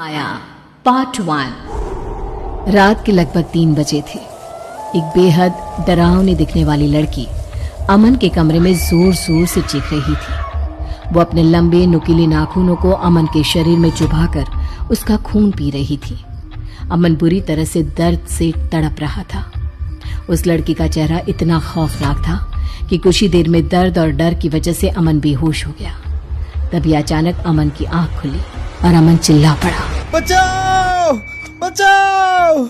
आया पार्ट 1। रात के लगभग 3 बजे थे। एक बेहद डरावनी दिखने वाली लड़की अमन के कमरे में जोर जोर से चीख रही थी। वो अपने लंबे नुकीले नाखूनों को अमन के शरीर में चुभाकर उसका खून पी रही थी। अमन बुरी तरह से दर्द से तड़प रहा था। उस लड़की का चेहरा इतना खौफनाक था कि कुछ ही देर में दर्द और डर की वजह से अमन बेहोश हो गया। तभी अचानक अमन की आंख खुली और अमन चिल्ला पड़ा, बचाओ बचाओ,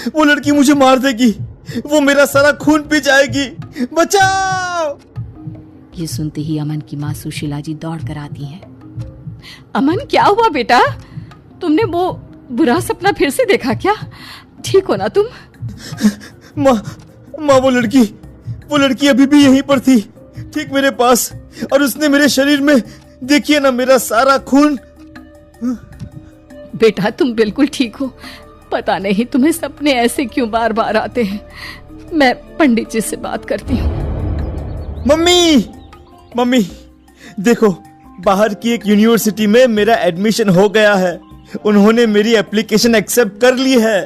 वो लड़की मुझे मार देगी, वो मेरा सारा खून पी जाएगी, बचाओ। ये सुनते ही अमन की माँ सुशीला जी दौड़ कर आती हैं। अमन, क्या हुआ बेटा? तुमने वो बुरा सपना फिर से देखा क्या? ठीक हो ना तुम? माँ वो लड़की अभी भी यहीं पर थी, ठीक मेरे पास, और उसने मेरे शरीर में, देखिए ना, मेरा सारा खून। बेटा तुम बिल्कुल ठीक हो। पता नहीं तुम्हें सपने ऐसे क्यों बार बार आते हैं। मैं पंडित जी से बात करती हूँ। मम्मी देखो, बाहर की एक यूनिवर्सिटी में मेरा एडमिशन हो गया है। उन्होंने मेरी एप्लीकेशन एक्सेप्ट कर ली है।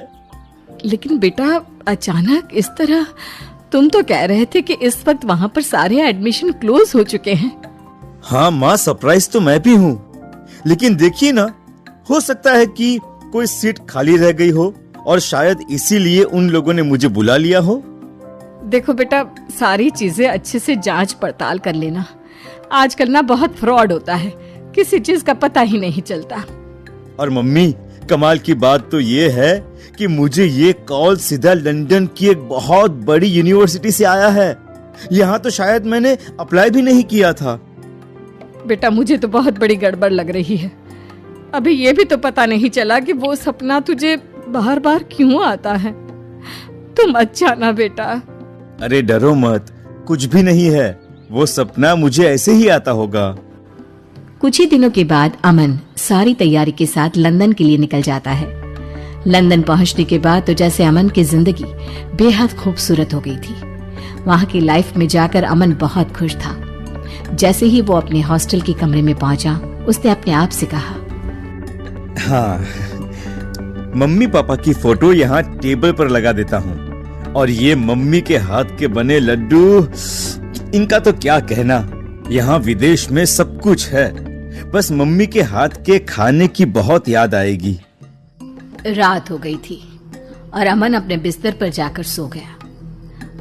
लेकिन बेटा अचानक इस तरह, तुम तो कह रहे थे कि इस वक्त वहाँ पर सारे एडमिशन क्लोज हो चुके हैं। हाँ माँ, सरप्राइज तो मैं भी हूँ, लेकिन देखिए ना, हो सकता है कि कोई सीट खाली रह गई हो और शायद इसीलिए उन लोगों ने मुझे बुला लिया हो। देखो बेटा, सारी चीजें अच्छे से जांच पड़ताल कर लेना। आजकल ना बहुत फ्रॉड होता है, किसी चीज का पता ही नहीं चलता। और मम्मी, कमाल की बात तो ये है कि मुझे ये कॉल सीधा लंदन की एक बहुत बड़ी यूनिवर्सिटी से आया है। यहाँ तो शायद मैंने अप्लाई भी नहीं किया था। बेटा मुझे तो बहुत बड़ी गड़बड़ लग रही है। अभी ये भी तो पता नहीं चला कि वो सपना तुझे बार बार क्यों आता है। तुम अच्छा ना बेटा। अरे डरो मत, कुछ भी नहीं है, वो सपना मुझे ऐसे ही आता होगा। कुछ ही दिनों के बाद अमन सारी तैयारी के साथ लंदन के लिए निकल जाता है। लंदन पहुंचने के बाद तो जैसे अमन की जिंदगी बेहद खूबसूरत हो गई थी। वहां की लाइफ में जाकर अमन बहुत खुश था। जैसे ही वो अपने हॉस्टल के कमरे में पहुंचा, उसने अपने आप से कहा, हाँ, मम्मी पापा की फोटो यहाँ टेबल पर लगा देता हूँ, और ये मम्मी के हाथ के बने लड्डू, इनका तो क्या कहना। यहाँ विदेश में सब कुछ है, बस मम्मी के हाथ के खाने की बहुत याद आएगी। रात हो गई थी और अमन अपने बिस्तर पर जाकर सो गया।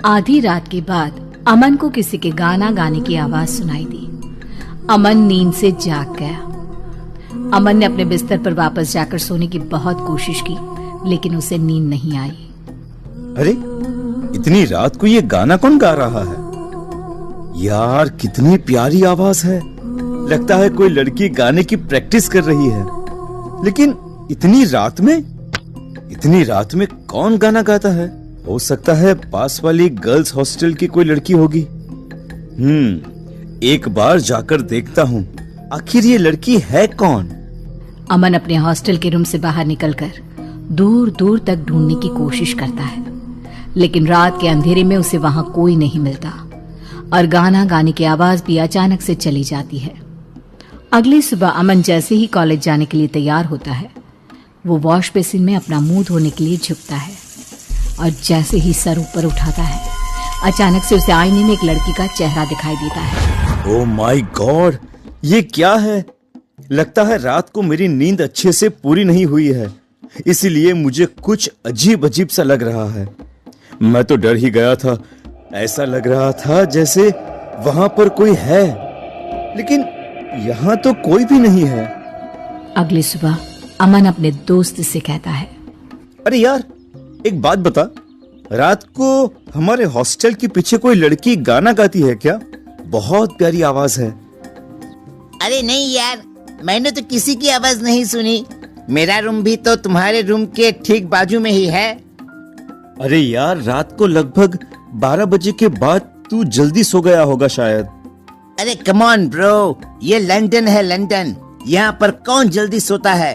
आधी रात के बाद अमन को किसी के गाना गाने की आवाज सुनाई दी। अमन नींद से जाग गया। अमन ने अपने बिस्तर पर वापस जाकर सोने की बहुत कोशिश की, लेकिन उसे नींद नहीं आई। अरे, इतनी रात को ये गाना कौन गा रहा है? यार, कितनी प्यारी आवाज है। लगता है कोई लड़की गाने की प्रैक्टिस कर रही है। लेकिन इतनी रात में कौन गाना गाता है? हो सकता है पास वाली गर्ल्स हॉस्टल की कोई लड़की होगी। एक बार जाकर देखता हूँ, आखिर ये लड़की है कौन? अमन अपने हॉस्टल के रूम से बाहर निकलकर दूर दूर तक ढूंढने की कोशिश करता है, लेकिन रात के अंधेरे में उसे वहां कोई नहीं मिलता और गाना गाने की आवाज भी अचानक से चली जाती है। अगली सुबह अमन जैसे ही कॉलेज जाने के लिए तैयार होता है, वो वॉश बेसिन में अपना मुंह धोने के लिए झुकता है और जैसे ही सर ऊपर उठाता है, अचानक से उसे आईने में एक लड़की का चेहरा दिखाई देता है। ओह माय गॉड, ये क्या है? लगता है रात को मेरी नींद अच्छे से पूरी नहीं हुई है, इसीलिए मुझे कुछ अजीब अजीब सा लग रहा है। मैं तो डर ही गया था। ऐसा लग रहा था जैसे वहां पर कोई है, लेकिन यहाँ तो कोई भी नहीं है। अगली सुबह अमन अपने दोस्त से कहता है, अरे यार, एक बात बता, रात को हमारे हॉस्टल के पीछे कोई लड़की गाना गाती है क्या? बहुत प्यारी आवाज है। अरे नहीं यार, मैंने तो किसी की आवाज नहीं सुनी। मेरा रूम भी तो तुम्हारे रूम के ठीक बाजू में ही है। अरे यार, रात को लगभग 12 बजे के बाद तू जल्दी सो गया होगा शायद। अरे कम ऑन ब्रो, ये लंदन है, लंदन। यहाँ पर कौन जल्दी सोता है?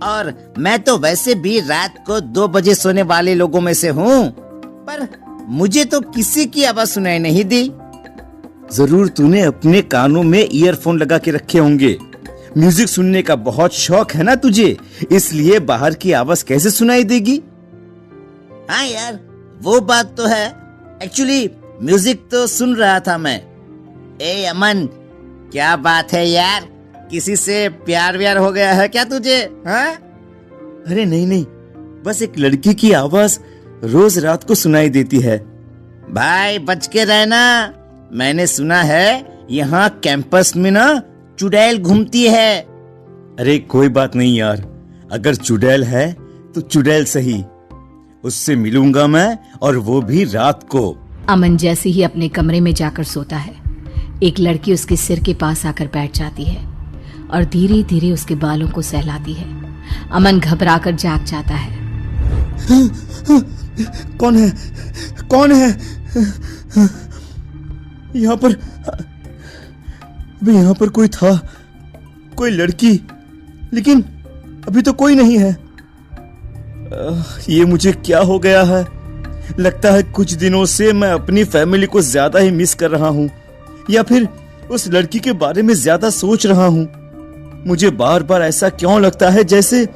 और मैं तो वैसे भी रात को 2 बजे सोने वाले लोगों में से हूँ, पर मुझे तो किसी की आवाज सुनाई नहीं दी। जरूर तूने अपने कानों में ईयरफोन लगा के रखे होंगे, म्यूजिक सुनने का बहुत शौक है ना तुझे, इसलिए बाहर की आवाज कैसे सुनाई देगी? हाँ यार, वो बात तो है। एक्चुअली म्यूजिक तो सुन रहा था मैं। ए अमन, क्या बात है यार, किसी से प्यार व्यार हो गया है क्या तुझे? हाँ? अरे नहीं नहीं, बस एक लड़की की आवाज रोज रात को सुनाई देती है। भाई बच के रहना, मैंने सुना है यहाँ कैंपस में ना चुड़ैल घूमती है। अरे कोई बात नहीं यार, अगर चुड़ैल है तो चुड़ैल सही, उससे मिलूंगा मैं, और वो भी रात को। अमन जैसे ही अपने कमरे में जाकर सोता है, एक लड़की उसके सिर के पास आकर बैठ जाती है और धीरे धीरे उसके बालों को सहलाती है। अमन घबराकर जाग जाता है। कौन है? कौन है यहाँ पर? अभी यहाँ पर कोई था, कोई लड़की, लेकिन अभी तो कोई नहीं है। ये मुझे क्या हो गया है? लगता है कुछ दिनों से मैं अपनी फैमिली को ज्यादा ही मिस कर रहा हूँ, या फिर उस लड़की के बारे में ज्यादा सोच रहा हूँ। मुझे बार बार ऐसा क्यों लगता है जैसे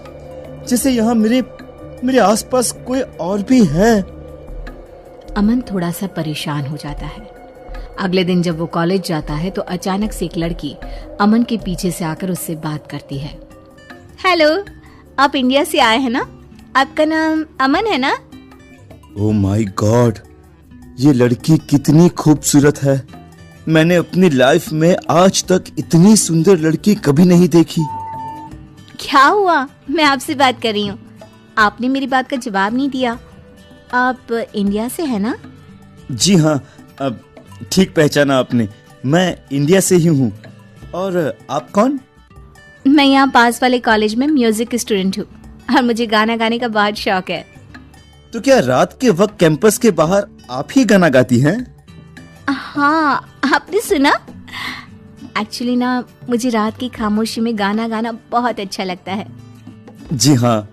यहाँ मेरे आसपास कोई और भी है। अमन थोड़ा सा परेशान हो जाता है। अगले दिन जब वो कॉलेज जाता है तो अचानक से एक लड़की अमन के पीछे से आकर उससे बात करती है। हेलो, आप इंडिया से आए हैं ना? आपका नाम अमन है ना? ओह माय गॉड, ये लड़की कितनी खूबसूरत है। मैंने अपनी लाइफ में आज तक इतनी सुंदर लड़की कभी नहीं देखी। क्या हुआ? मैं आपसे बात कर रही हूँ, आपने मेरी बात का जवाब नहीं दिया। आप इंडिया से है ना? जी हाँ, अब ठीक पहचाना आपने, मैं इंडिया से ही हूँ। और आप कौन? मैं यहाँ पास वाले कॉलेज में म्यूजिक स्टूडेंट हूँ और मुझे गाना गाने का बहुत शौक है। तो क्या रात के वक्त कैंपस के बाहर आप ही गाना गाती हैं? हाँ, आपने सुना? एक्चुअली ना, मुझे रात की खामोशी में गाना गाना बहुत अच्छा लगता है। जी हाँ,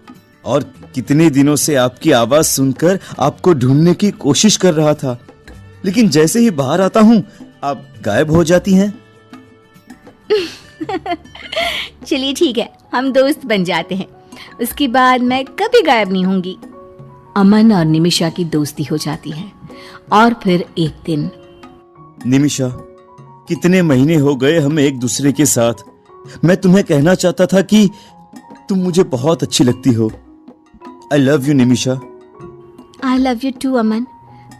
और कितने दिनों से आपकी आवाज सुनकर आपको ढूंढने की कोशिश कर रहा था, लेकिन जैसे ही बाहर आता हूँ आप गायब हो जाती हैं। चलिए ठीक है, हम दोस्त बन जाते हैं, उसके बाद मैं कभी गायब नहीं होंगी। अमन और निमिषा की दोस्ती हो जाती है। और फिर एक दिन, निमिषा, कितने महीने हो गए हमें एक दूसरे के साथ। मैं तुम्हें कहना चाहता था कि तुम मुझे बहुत अच्छी लगती हो। I love you Nimisha. I love you too Aman,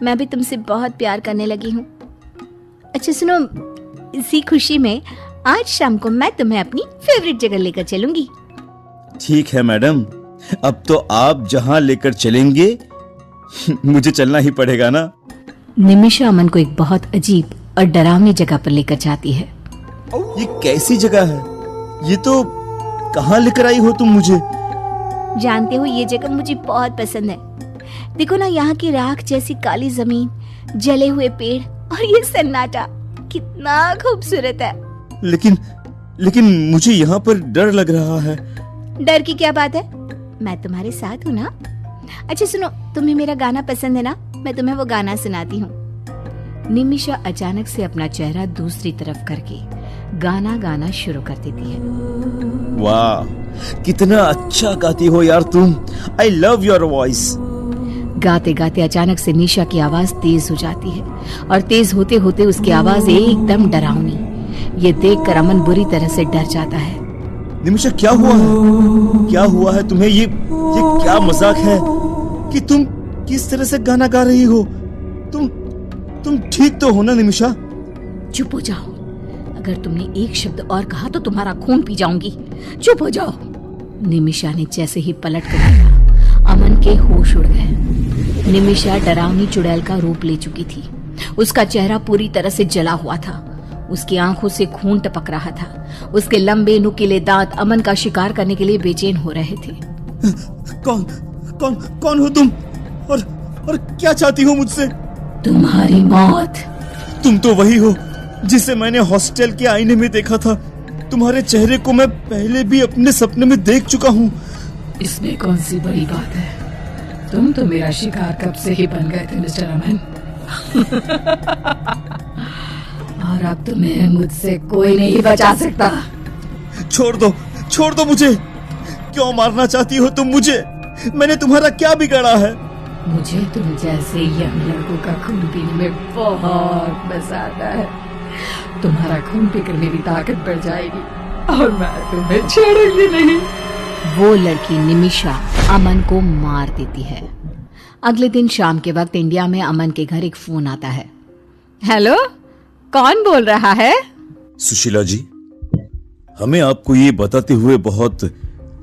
मैं भी तुमसे बहुत प्यार करने लगी हूँ। अच्छा सुनो, इसी खुशी में आज शाम को मैं तुम्हें अपनी फेवरेट जगह लेकर चलूंगी। ठीक है मैडम, अब तो आप जहां लेकर चलेंगे मुझे चलना ही पड़ेगा ना। निमिषा अमन को एक बहुत अजीब और डरावनी जगह पर लेकर जाती है। ये कैसी जगह है? ये तो कहाँ लेकर आई हो तुम मुझे? जानते हो, ये जगह मुझे बहुत पसंद है। देखो ना, यहाँ की राख जैसी काली जमीन, जले हुए पेड़ और ये सन्नाटा कितना खूबसूरत है। लेकिन मुझे यहाँ पर डर लग रहा है। डर की क्या बात है, मैं तुम्हारे साथ हूँ ना। अच्छा सुनो, तुम्हें मेरा गाना पसंद है ना? मैं तुम्हें वो गाना सुनाती हूँ। निमिषा अचानक से अपना चेहरा दूसरी तरफ करके गाना गाना शुरू कर देती है। वाह, कितना अच्छा गाती हो यार तुम। I love your voice. गाते गाते अचानक से निशा की आवाज तेज हो जाती है और तेज होते होते उसकी आवाज एकदम डरावनी। ये देखकर अमन बुरी तरह से डर जाता है। निमिषा, क्या हुआ है? क्या हुआ है तुम्हें? ये क्या मजाक है कि तुम किस तरह से गाना गा रही हो? तुम ठीक तो हो ना निमिषा? चुप हो जाओ, अगर तुमने एक शब्द और कहा तो तुम्हारा खून पी जाऊंगी। चुप हो जाओ। निमिषा ने जैसे ही पलट कर देखा, अमन के होश उड़ गए। निमिषा डरावनी चुड़ैल का रूप ले चुकी थी। उसका चेहरा पूरी तरह से जला हुआ था, उसकी आंखों से खून टपक रहा था। उसके लंबे नुकीले दांत अमन का शिकार करने के लिए बेचैन हो रहे थे। कौन हो तुम? और क्या चाहती हो मुझसे? तुम्हारी मौत। तुम तो वही हो जिसे मैंने हॉस्टल के आईने में देखा था। तुम्हारे चेहरे को मैं पहले भी अपने सपने में देख चुका हूँ। इसमें कौन सी बड़ी बात है? तुम तो मेरा शिकार कब से ही बन गए थे मिस्टर अमन। और अब तुम्हें मुझसे कोई नहीं बचा सकता। छोड़ दो मुझे। क्यों मारना चाहती हो तुम मुझे? मैंने तुम्हारा क्या बिगाड़ा है? मुझे तुम जैसे यंग लड़कों का खून पीने में बहुत मजा आता है। तुम्हारा खून पीकर मेरी ताकत बढ़ जाएगी और मैं तुम्हें छोड़ूंगी नहीं। वो लड़की निमिषा अमन को मार देती है। अगले दिन शाम के वक्त इंडिया में अमन के घर एक फोन आता है। हेलो, कौन बोल रहा है? सुशीला जी, हमें आपको ये बताते हुए बहुत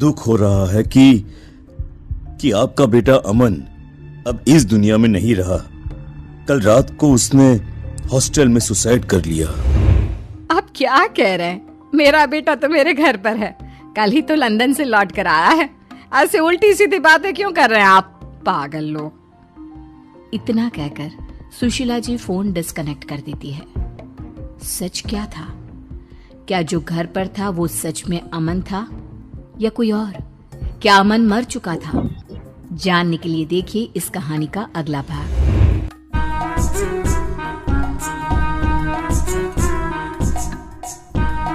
दुख हो रहा है कि आपका बेटा अमन अब इस दुनिया में नहीं रहा। कल रात को उसने हॉस्टल में सुसाइड कर लिया। आप क्या कह रहे हैं? मेरा बेटा तो मेरे घर पर है, कल ही तो लंदन से लौट कर आया है। ऐसे उल्टी सीधी बातें क्यों कर रहे हैं आप पागल लोग? इतना कहकर सुशीला जी फोन डिस्कनेक्ट कर देती है। सच क्या था? क्या जो घर पर था वो सच में अमन था या कोई और? क्या अमन मर चुका था? जानने के लिए देखिए इस कहानी का अगला भाग।